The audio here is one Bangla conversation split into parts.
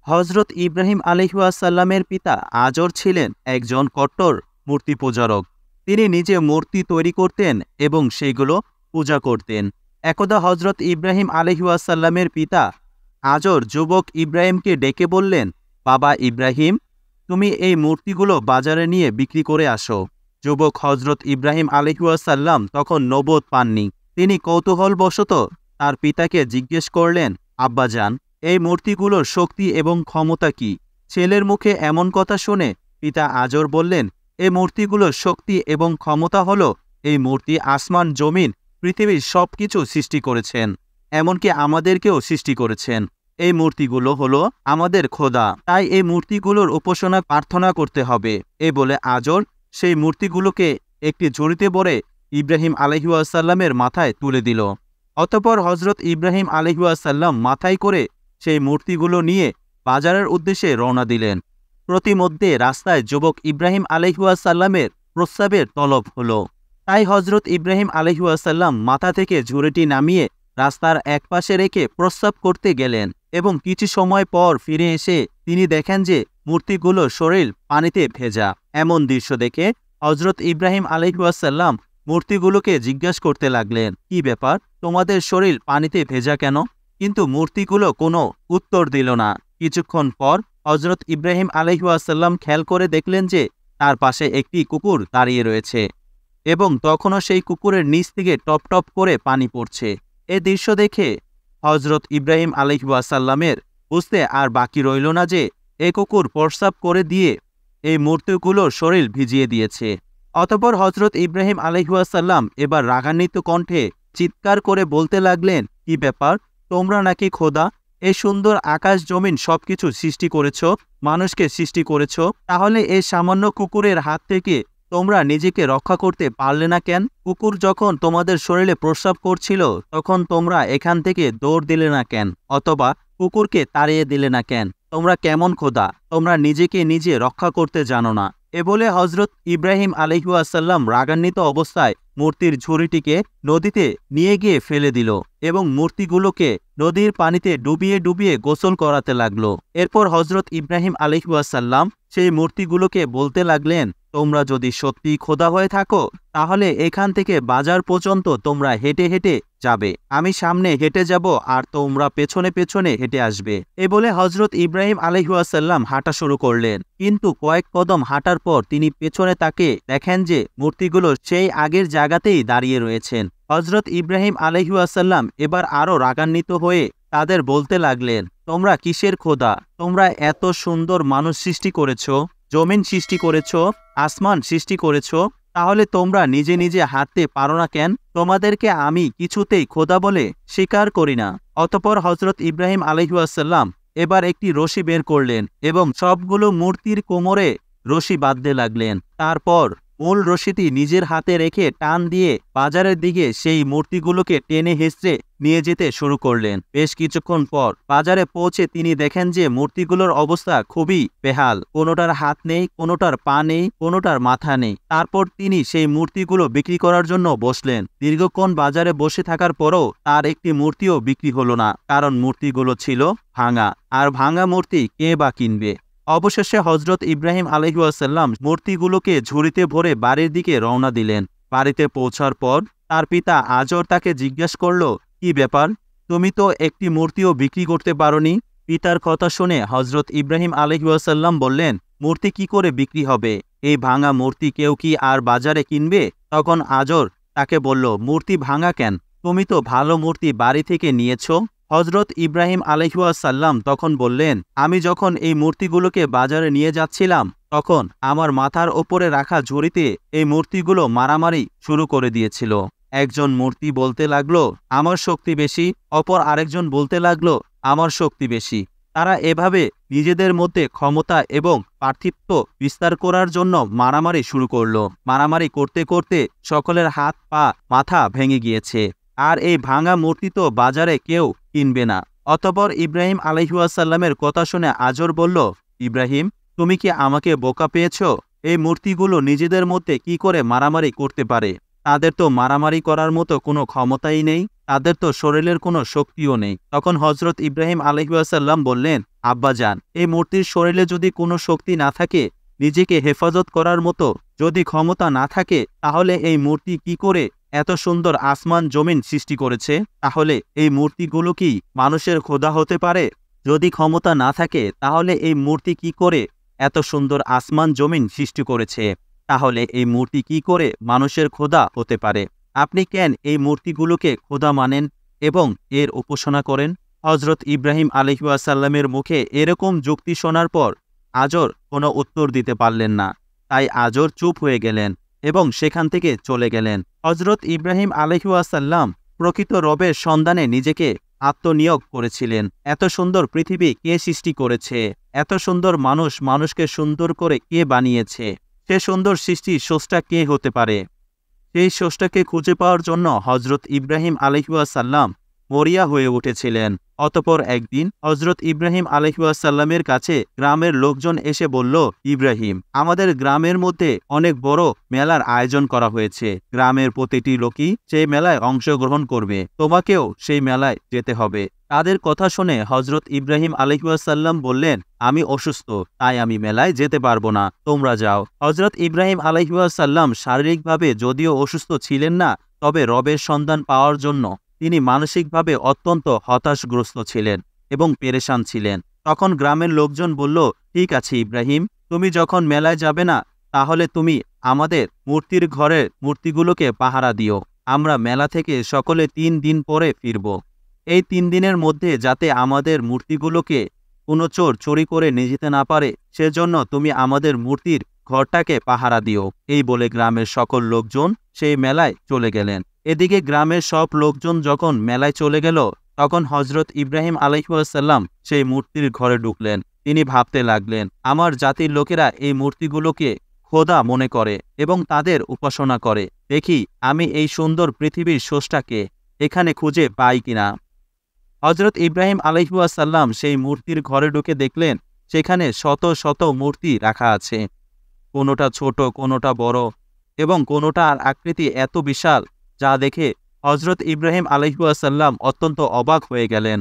হজরত ইব্রাহিম আলাইহিসসালামের পিতা আজর ছিলেন একজন কট্টর মূর্তি পূজারক। তিনি নিজে মূর্তি তৈরি করতেন এবং সেগুলো পূজা করতেন। একদা হজরত ইব্রাহিম আলাইহিসসালামের পিতা আজর যুবক ইব্রাহিমকে ডেকে বললেন, বাবা ইব্রাহিম, তুমি এই মূর্তিগুলো বাজারে নিয়ে বিক্রি করে আসো। যুবক হজরত ইব্রাহিম আলাইহিসসালাম তখন নবুয়ত পাননি। তিনি কৌতূহলবশত তার পিতাকে জিজ্ঞেস করলেন, আব্বাজান, এই মূর্তিগুলোর শক্তি এবং ক্ষমতা কি? ছেলের মুখে এমন কথা শুনে পিতা আজর বললেন, এই মূর্তিগুলোর শক্তি এবং ক্ষমতা হলো, এই মূর্তি আসমান জমিন পৃথিবীর সব কিছু সৃষ্টি করেছেন, এমনকি আমাদেরকেও সৃষ্টি করেছেন। এই মূর্তিগুলো হলো আমাদের খোদা, তাই এই মূর্তিগুলোর উপাসনা প্রার্থনা করতে হবে। এ বলে আজর সেই মূর্তিগুলোকে একটি ঝুড়িতে ভরে ইব্রাহিম আলাইহিসসালামের মাথায় তুলে দিল। অতঃপর হজরত ইব্রাহিম আলাইহিসসালাম মাথায় করে সেই মূর্তিগুলো নিয়ে বাজারের উদ্দেশ্যে রওনা দিলেন। প্রতিমধ্যে রাস্তায় যুবক ইব্রাহিম আলাইহিসসালামের প্রস্রাবের তলব হলো। তাই হজরত ইব্রাহিম আলাইহিসসালাম মাথা থেকে ঝুড়িটি নামিয়ে রাস্তার একপাশে রেখে প্রস্রাব করতে গেলেন এবং কিছু সময় পর ফিরে এসে তিনি দেখেন যে মূর্তিগুলোর শরীর পানিতে ভেজা। এমন দৃশ্য দেখে হজরত ইব্রাহিম আলাইহিসসালাম মূর্তিগুলোকে জিজ্ঞাসা করতে লাগলেন, কি ব্যাপার, তোমাদের শরীর পানিতে ভেজা কেন? কিন্তু মূর্তিগুলো কোনো উত্তর দিল না। কিছুক্ষণ পর হজরত ইব্রাহিম আলাইহিসসালাম খেয়াল করে দেখলেন যে তার পাশে একটি কুকুর দাঁড়িয়ে রয়েছে এবং তখনও সেই কুকুরের নিচ থেকে টপ টপ করে পানি পড়ছে। এ দৃশ্য দেখে হজরত ইব্রাহিম আলাইহিসসালামের বুঝতে আর বাকি রইল না যে এ কুকুর প্রস্রাব করে দিয়ে এই মূর্তিগুলোর শরীর ভিজিয়ে দিয়েছে। অতঃপর হজরত ইব্রাহিম আলাইহিসসালাম এবার রাগান্বিত কণ্ঠে চিৎকার করে বলতে লাগলেন, কি ব্যাপার, তোমরা নাকি খোদা? এই সুন্দর আকাশ জমিন সবকিছু সৃষ্টি করেছ, মানুষকে সৃষ্টি করেছ, তাহলে এই সামান্য কুকুরের হাত থেকে তোমরা নিজেকে রক্ষা করতে পারলে না কেন? কুকুর যখন তোমাদের শরীরে প্রস্রাব করছিল তখন তোমরা এখান থেকে দৌড় দিলে না কেন, অথবা কুকুরকে তাড়িয়ে দিলে না কেন? তোমরা কেমন খোদা? তোমরা নিজেকে নিজে রক্ষা করতে জানো না। এ বলে হজরত ইব্রাহিম আলাইহিসসালাম রাগান্বিত অবস্থায় মূর্তির ঝুড়িটিকে নদীতে নিয়ে গিয়ে ফেলে দিল এবং মূর্তিগুলোকে নদীর পানিতে ডুবিয়ে ডুবিয়ে গোসল করাতে লাগলো। এরপর হজরত ইব্রাহিম আলাইহিসসালাম সেই মূর্তিগুলোকে বলতে লাগলেন, তোমরা যদি সত্যি খোদা হয়ে থাকো তাহলে এখান থেকে বাজার পর্যন্ত তোমরা হেঁটে হেঁটে যাবে, আমি সামনে হেঁটে যাব আর তোমরা পেছনে পেছনে হেঁটে আসবে। এ বলে হজরত ইব্রাহিম আলাইহিসসালাম হাঁটা শুরু করলেন। কিন্তু কয়েক কদম হাঁটার পর তিনি পেছনে তাকে দেখেন যে মূর্তিগুলো সেই আগের জায়গাতেই দাঁড়িয়ে রয়েছেন। হজরত ইব্রাহিম আলাইহিসসালাম এবার আরও রাগান্বিত হয়ে তাদের বলতে লাগলেন, তোমরা কিসের খোদা? তোমরা এত সুন্দর মানুষ সৃষ্টি করেছ, জমিন সৃষ্টি করেছ, আসমান সৃষ্টি করেছ, তাহলে তোমরা নিজে নিজে হাঁটতে পারো না কেন? তোমাদেরকে আমি কিছুতেই খোদা বলে স্বীকার করি না। অতঃপর হজরত ইব্রাহিম আলাইহিসসালাম এবার একটি রশি বের করলেন এবং সবগুলো মূর্তির কোমরে রশি বাঁধতে লাগলেন। তারপর মূল রশিটি নিজের হাতে রেখে টান দিয়ে বাজারের দিকে সেই মূর্তিগুলোকে টেনে হেঁচড়ে নিয়ে যেতে শুরু করলেন। বেশ কিছুক্ষণ পর বাজারে পৌঁছে তিনি দেখেন যে মূর্তিগুলোর অবস্থা খুবই বেহাল, কোনোটার হাত নেই, কোনোটার পা নেই, কোনোটার মাথা নেই। তারপর তিনি সেই মূর্তিগুলো বিক্রি করার জন্য বসলেন। দীর্ঘক্ষণ বাজারে বসে থাকার পরও তার একটি মূর্তিও বিক্রি হলো না, কারণ মূর্তিগুলো ছিল ভাঙা, আর ভাঙা মূর্তি কে বা কিনবে? অবশেষে হজরত ইব্রাহিম আলাইহিসসালাম মূর্তিগুলোকে ঝুড়িতে ভরে বাড়ির দিকে রওনা দিলেন। বাড়িতে পৌঁছার পর তার পিতা আজর তাকে জিজ্ঞাসা করল, কি ব্যাপার, তুমি তো একটি মূর্তিও বিক্রি করতে পারোনি? পিতার কথা শুনে হজরত ইব্রাহিম আলাইহিসসালাম বললেন, মূর্তি কি করে বিক্রি হবে? এই ভাঙা মূর্তি কেউ কি আর বাজারে কিনবে? তখন আজর তাকে বলল, মূর্তি ভাঙা কেন? তুমি তো ভালো মূর্তি বাড়ি থেকে নিয়েছ। হজরত ইব্রাহিম আলাইহিসসালাম তখন বললেন, আমি যখন এই মূর্তিগুলোকে বাজারে নিয়ে যাচ্ছিলাম তখন আমার মাথার ওপরে রাখা ঝুড়িতে এই মূর্তিগুলো মারামারি শুরু করে দিয়েছিল। একজন মূর্তি বলতে লাগলো, আমার শক্তি বেশি, অপর আরেকজন বলতে লাগলো, আমার শক্তি বেশি। তারা এভাবে নিজেদের মধ্যে ক্ষমতা এবং পার্থিত্ব বিস্তার করার জন্য মারামারি শুরু করলো। মারামারি করতে করতে সকলের হাত পা মাথা ভেঙে গিয়েছে, আর এই ভাঙা মূর্তি তো বাজারে কেউ কিনবে না। অতঃপর ইব্রাহিম আলাইহিসসালামের কথা শুনে আজর বলল, ইব্রাহিম, তুমি কি আমাকে বোকা পেয়েছ? এই মূর্তিগুলো নিজেদের মধ্যে কি করে মারামারি করতে পারে? তাদের তো মারামারি করার মতো কোনো ক্ষমতাই নেই। তাদের তো শরীরের কোনো শক্তিও নেই। তখন হযরত ইব্রাহিম আলাইহিসসালাম বললেন, আব্বাজান, এই মূর্তির শরীরে যদি কোনো শক্তি না থাকে, নিজেকে হেফাজত করার মতো যদি ক্ষমতা না থাকে, তাহলে এই মূর্তি কি করে এত সুন্দর আসমান জমিন সৃষ্টি করেছে? তাহলে এই মূর্তিগুলো কি মানুষের খোদা হতে পারে? যদি ক্ষমতা না থাকে, তাহলে এই মূর্তি কি করে এত সুন্দর আসমান জমিন সৃষ্টি করেছে? তাহলে এই মূর্তি কি করে মানুষের খোদা হতে পারে? আপনি কেন এই মূর্তিগুলোকে খোদা মানেন এবং এর উপাসনা করেন? হযরত ইব্রাহিম আলাইহিসসালামের মুখে এরকম যুক্তি শোনার পর আজর কোনো উত্তর দিতে পারলেন না। তাই আজর চুপ হয়ে গেলেন এবং সেখান থেকে চলে গেলেন। হযরত ইব্রাহিম আলাইহিসসালাম প্রকৃত রবের সন্ধানে নিজেকে আত্মনিয়োগ করেছিলেন। এত সুন্দর পৃথিবী কে সৃষ্টি করেছে? এত সুন্দর মানুষ মানুষকে সুন্দর করে কে বানিয়েছে? সে সুন্দর সৃষ্টি স্রষ্টা কে হতে পারে? সেই স্রষ্টাকে খুঁজে পাওয়ার জন্য হযরত ইব্রাহিম আলাইহিসসালাম মরিয়া হয়ে উঠেছিলেন। অতঃপর একদিন হযরত ইব্রাহিম আলাইহিসসালামের কাছে গ্রামের লোকজন এসে বলল, ইব্রাহিম, আমাদের গ্রামের মধ্যে অনেক বড় মেলার আয়োজন করা হয়েছে। গ্রামের প্রতিটি লোকই সেই মেলায় অংশগ্রহণ করবে। তোমাকেও সেই মেলায় যেতে হবে। তাদের কথা শুনে হযরত ইব্রাহিম আলাইহিসসালাম বললেন, আমি অসুস্থ, তাই আমি মেলায় যেতে পারবো না, তোমরা যাও। হযরত ইব্রাহিম আলাইহিসসালাম শারীরিকভাবে যদিও অসুস্থ ছিলেন না, তবে রবের সন্ধান পাওয়ার জন্য তিনি মানসিকভাবে অত্যন্ত হতাশগ্রস্ত ছিলেন এবং পেরেশান ছিলেন। তখন গ্রামের লোকজন বলল, ঠিক আছে ইব্রাহিম, তুমি যখন মেলায় যাবে না, তাহলে তুমি আমাদের মূর্তির ঘরের মূর্তিগুলোকে পাহারা দিও। আমরা মেলা থেকে সকলে 3 দিন পরে ফিরব। এই 3 দিনের মধ্যে যাতে আমাদের মূর্তিগুলোকে কোনো চোর চুরি করে নিয়ে যেতে না পারে, সেজন্য তুমি আমাদের মূর্তির ঘরটাকে পাহারা দিও। এই বলে গ্রামের সকল লোকজন সেই মেলায় চলে গেলেন। এদিকে গ্রামের সব লোকজন যখন মেলায় চলে গেল, তখন হযরত ইব্রাহিম আলাইহিসসালাম সেই মূর্তির ঘরে ঢুকলেন। তিনি ভাবতে লাগলেন, আমার জাতির লোকেরা এই মূর্তিগুলোকে খোদা মনে করে এবং তাদের উপাসনা করে। দেখি আমি এই সুন্দর পৃথিবীর স্রষ্টাকে এখানে খুঁজে পাই কিনা। হযরত ইব্রাহিম আলাইহিসসালাম সেই মূর্তির ঘরে ঢুকে দেখলেন, সেখানে শত শত মূর্তি রাখা আছে। কোনোটা ছোট, কোনোটা বড় এবং কোনোটার আকৃতি এত বিশাল যা দেখে হযরত ইব্রাহিম আলাইহিসসালাম অত্যন্ত অবাক হয়ে গেলেন।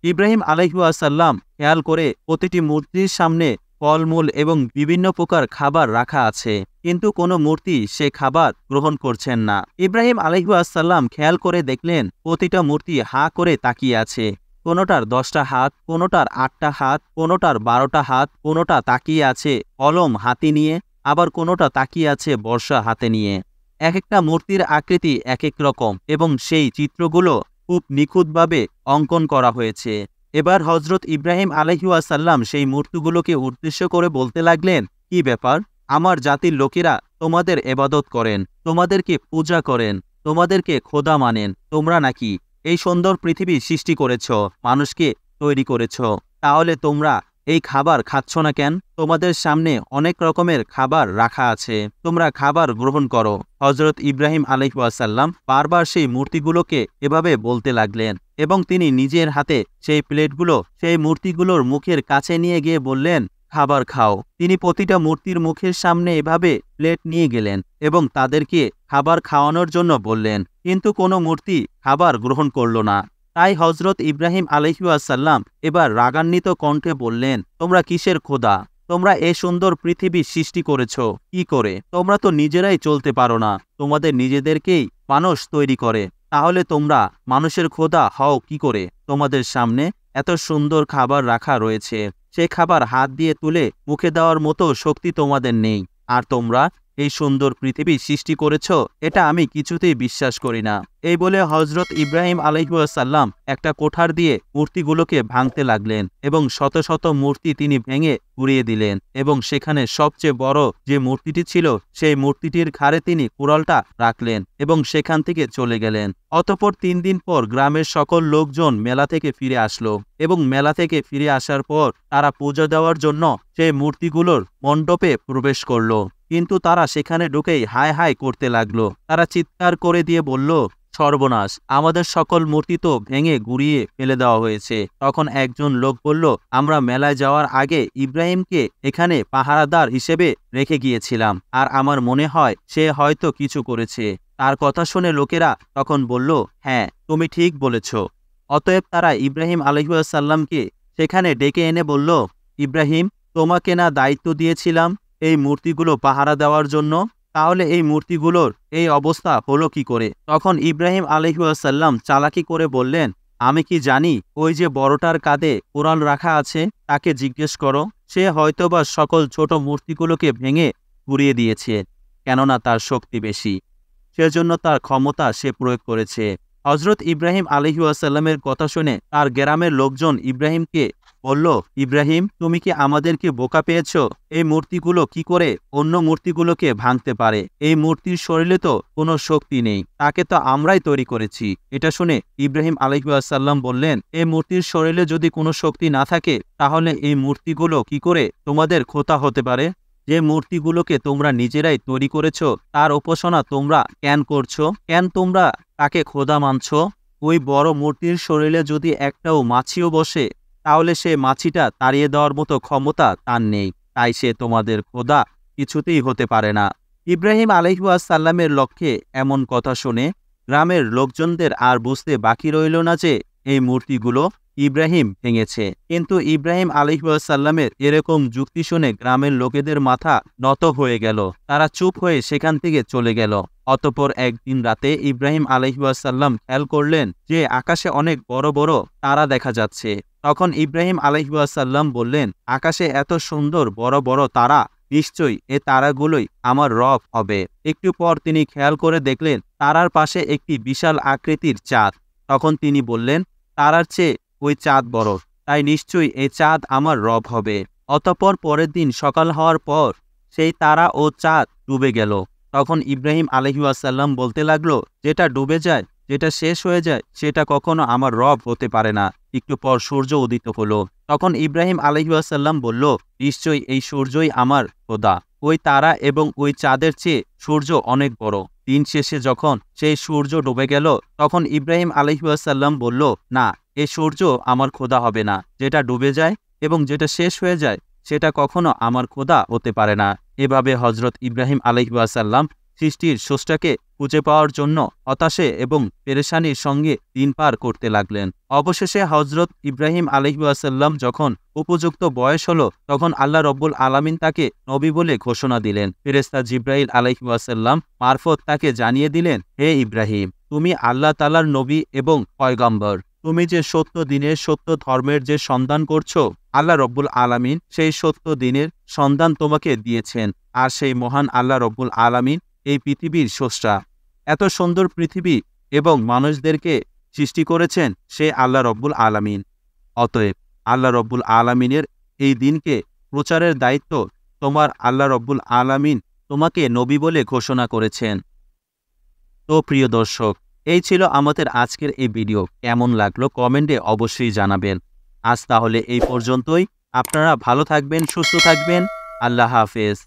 ইব্রাহিম আলাইহিসসালাম খেয়াল করে প্রতিটি মূর্তির সামনে ফলমূল এবং বিভিন্ন প্রকার খাবার রাখা আছে, কিন্তু কোনো মূর্তি সে খাবার গ্রহণ করছেন না। ইব্রাহিম আলাইহিসসালাম খেয়াল করে দেখলেন প্রতিটা মূর্তি হাঁ করে তাকিয়ে আছে। কোনোটার 10টা হাত, কোনোটার 8টা হাত, কোনোটার 12টা হাত, কোনোটা তাকিয়ে আছে কলম হাতে নিয়ে, আবার কোনোটা তাকিয়ে আছে বর্শা হাতে নিয়ে। এক একটা মূর্তির আকৃতি এক এক রকম এবং সেই চিত্রগুলো খুব নিখুঁতভাবে অঙ্কন করা হয়েছে। এবার হযরত ইব্রাহিম আলাইহিসসালাম সেই মূর্তিগুলোকে উদ্দেশ্য করে বলতে লাগলেন, কি ব্যাপার? আমার জাতির লোকেরা তোমাদের ইবাদত করেন, তোমাদেরকে পূজা করেন, তোমাদেরকে খোদা মানেন। তোমরা নাকি এই সুন্দর পৃথিবী সৃষ্টি করেছ, মানুষকে তৈরি করেছ। তাহলে তোমরা এই খাবার খাচ্ছ না কেন? তোমাদের সামনে অনেক রকমের খাবার রাখা আছে, তোমরা খাবার গ্রহণ করো। হযরত ইব্রাহিম আলাইহিসসালাম বারবার সেই মূর্তিগুলোকে এভাবে বলতে লাগলেন এবং তিনি নিজের হাতে সেই প্লেটগুলো সেই মূর্তিগুলোর মুখের কাছে নিয়ে গিয়ে বললেন, খাবার খাও। তিনি প্রতিটা মূর্তির মুখের সামনে এভাবে প্লেট নিয়ে গেলেন এবং তাদেরকে খাবার খাওয়ানোর জন্য বললেন, কিন্তু কোনো মূর্তি খাবার গ্রহণ করল না। তাই হযরত ইব্রাহিম আলাইহিসসালাম এবার রাগান্বিত কণ্ঠে বললেন, তোমরা কিসের খোদা? তোমরা এই সুন্দর পৃথিবী সৃষ্টি করেছ কি করে? তোমরা তো নিজেরাই চলতে পারো না, তোমাদের নিজেদেরকেই মানুষ তৈরি করে। তাহলে তোমরা মানুষের খোদা হও কি করে? তোমাদের সামনে এত সুন্দর খাবার রাখা রয়েছে, সে খাবার হাত দিয়ে তুলে মুখে দেওয়ার মতো শক্তি তোমাদের নেই, আর তোমরা এই সুন্দর পৃথিবী সৃষ্টি করেছ, এটা আমি কিছুতেই বিশ্বাস করি না। এই বলে হযরত ইব্রাহিম আলাইহিসসালাম একটা কোঠার দিয়ে মূর্তিগুলোকে ভাঙতে লাগলেন এবং শত শত মূর্তি তিনি ভেঙে উড়িয়ে দিলেন এবং সেখানে সবচেয়ে বড় যে মূর্তিটি ছিল সেই মূর্তিটির ঘাড়ে তিনি কুড়ালটা রাখলেন এবং সেখান থেকে চলে গেলেন। অতঃপর 3 দিন পর গ্রামের সকল লোকজন মেলা থেকে ফিরে আসলো এবং মেলা থেকে ফিরে আসার পর তারা পূজা দেওয়ার জন্য সেই মূর্তিগুলোর মণ্ডপে প্রবেশ করলো, কিন্তু তারা সেখানে ঢুকেই হায় হায় করতে লাগলো। তারা চিৎকার করে দিয়ে বলল, সর্বনাশ, আমাদের সকল মূর্তি তো ভেঙে গুড়িয়ে ফেলে দেওয়া হয়েছে। তখন একজন লোক বলল, আমরা মেলায় যাওয়ার আগে ইব্রাহিমকে এখানে পাহারাদার হিসেবে রেখে গিয়েছিলাম, আর আমার মনে হয় সে হয়তো কিছু করেছে। তার কথা শুনে লোকেরা তখন বলল, হ্যাঁ, তুমি ঠিক বলেছ। অতএব তারা ইব্রাহিম আলাইহিসসালামকে সেখানে ডেকে এনে বলল, ইব্রাহিম, তোমাকে না দায়িত্ব দিয়েছিলাম এই মূর্তিগুলো পাহারা দেওয়ার জন্য? তাহলে এই মূর্তিগুলোর এই অবস্থা হলো কি করে? তখন ইব্রাহিম আলাইহিসসালাম চালাকি করে বললেন, আমি কি জানি ওই যে বড়টার কাঁধে কোরাল রাখা আছে, তাকে জিজ্ঞেস করো। সে হয়তোবা সকল ছোট মূর্তিগুলোকে ভেঙে গুঁড়িয়ে দিয়েছে, কেননা তার শক্তি বেশি, সেজন্য তার ক্ষমতা সে প্রয়োগ করেছে। হজরত ইব্রাহিম আলাইহিসসালামের কথা শুনে তার গ্রামের লোকজন ইব্রাহিমকে বলল, ইব্রাহিম, তুমি কি আমাদেরকে বোকা পেয়েছ? এই মূর্তিগুলো কি করে অন্য মূর্তিগুলোকে ভাঙতে পারে? এই মূর্তির শরীরে তো কোনো শক্তি নেই, তাকে তো আমরাই তৈরি করেছি। এটা শুনে ইব্রাহিম আলাইহিসসালাম বললেন, এই মূর্তির শরীরে যদি কোনো শক্তি না থাকে, তাহলে এই মূর্তিগুলো কি করে তোমাদের খোদা হতে পারে? যে মূর্তিগুলোকে তোমরা নিজেরাই তৈরি করেছ, তার উপাসনা তোমরা কেন করছো? কেন তোমরা তাকে খোদা মানছ? ওই বড় মূর্তির শরীরে যদি একটাও মাছিও বসে, তাহলে সে মাছিটা তাড়িয়ে দেওয়ার মতো ক্ষমতা তার নেই, তাই সে তোমাদের খোদা কিছুতেই হতে পারে না। ইব্রাহিম আলাইহিসসালামের লক্ষ্যে এমন কথা শুনে গ্রামের লোকজনদের আর বুঝতে বাকি রইল না যে এই মূর্তিগুলো ইব্রাহিম ভেঙেছে। কিন্তু ইব্রাহিম আলাইহিসসালামের এরকম যুক্তি শুনে গ্রামের লোকেদের মাথা নত হয়ে গেল, তারা চুপ হয়ে সেখান থেকে চলে গেল। অতঃপর একদিন রাতে ইব্রাহিম আলাইহিসসালাম খেয়াল করলেন যে আকাশে অনেক বড় বড় তারা দেখা যাচ্ছে। তখন ইব্রাহিম আলাইহিসসালাম বললেন, আকাশে এত সুন্দর বড় বড় তারা, নিশ্চয়ই এ তারাগুলোই আমার রব হবে। একটু পর তিনি খেয়াল করে দেখলেন তারার পাশে একটি বিশাল আকৃতির চাঁদ। তখন তিনি বললেন, তারার চেয়ে ওই চাঁদ বড়, তাই নিশ্চয়ই এই চাঁদ আমার রব হবে। অতঃপর পরের দিন সকাল হওয়ার পর সেই তারা ও চাঁদ ডুবে গেল। তখন ইব্রাহিম আলাইহিসসালাম বলতে লাগলো, যেটা ডুবে যায়, যেটা শেষ হয়ে যায়, সেটা কখনো আমার রব হতে পারে না। একটু পর সূর্য উদিত হলো। তখন ইব্রাহিম আলাইহিসসালাম বলল, নিশ্চয়ই এই সূর্যই আমার খোদা। ওই তারা এবং ওই চাঁদের চেয়ে সূর্য অনেক বড়। দিন শেষে যখন সেই সূর্য ডুবে গেল, তখন ইব্রাহিম আলাইহিসসালাম বলল, না, এই সূর্য আমার খোদা হবে না। যেটা ডুবে যায় এবং যেটা শেষ হয়ে যায়, সেটা কখনো আমার খোদা হতে পারে না। এভাবে হজরত ইব্রাহিম আলাইহিসসালাম সৃষ্টির স্রষ্টাকে খুঁজে পাওয়ার জন্য হতাশে এবং পেরেশানির সঙ্গে দিন পার করতে লাগলেন। অবশেষে হজরত ইব্রাহিম আলাইহিসসালাম যখন উপযুক্ত বয়স হলো, তখন আল্লাহ রব্বুল আলামিন তাকে নবী বলে ঘোষণা দিলেন। ফেরেশতা জিবরাইল আলাইহিসসালাম মারফত তাকে জানিয়ে দিলেন, হে ইব্রাহিম, তুমি আল্লাহ তাআলার নবী এবং পয়গম্বর। তুমি যে সত্য দিনের, সত্য ধর্মের যে সন্ধান করছো, আল্লাহ রব্বুল আলামিন সেই সত্য দিনের সন্ধান তোমাকে দিয়েছেন। আর সেই মহান আল্লাহ রব্বুল আলামিন এই পৃথিবীর স্রষ্টা। এত সুন্দর পৃথিবী এবং মানুষদেরকে সৃষ্টি করেছেন সে আল্লাহ রব্বুল আলামিন। অতএব আল্লাহ রব্বুল আলামিনের এই দিনকে প্রচারের দায়িত্ব তোমার আল্লাহ রব্বুল আলামিন তোমাকে নবী বলে ঘোষণা করেছেন। তো প্রিয় দর্শক, এই ছিল আমাদের আজকের এই ভিডিও। কেমন লাগলো কমেন্টে অবশ্যই জানাবেন। আজ তাহলে এই পর্যন্তই। আপনারা ভালো থাকবেন, সুস্থ থাকবেন। আল্লাহ হাফেজ।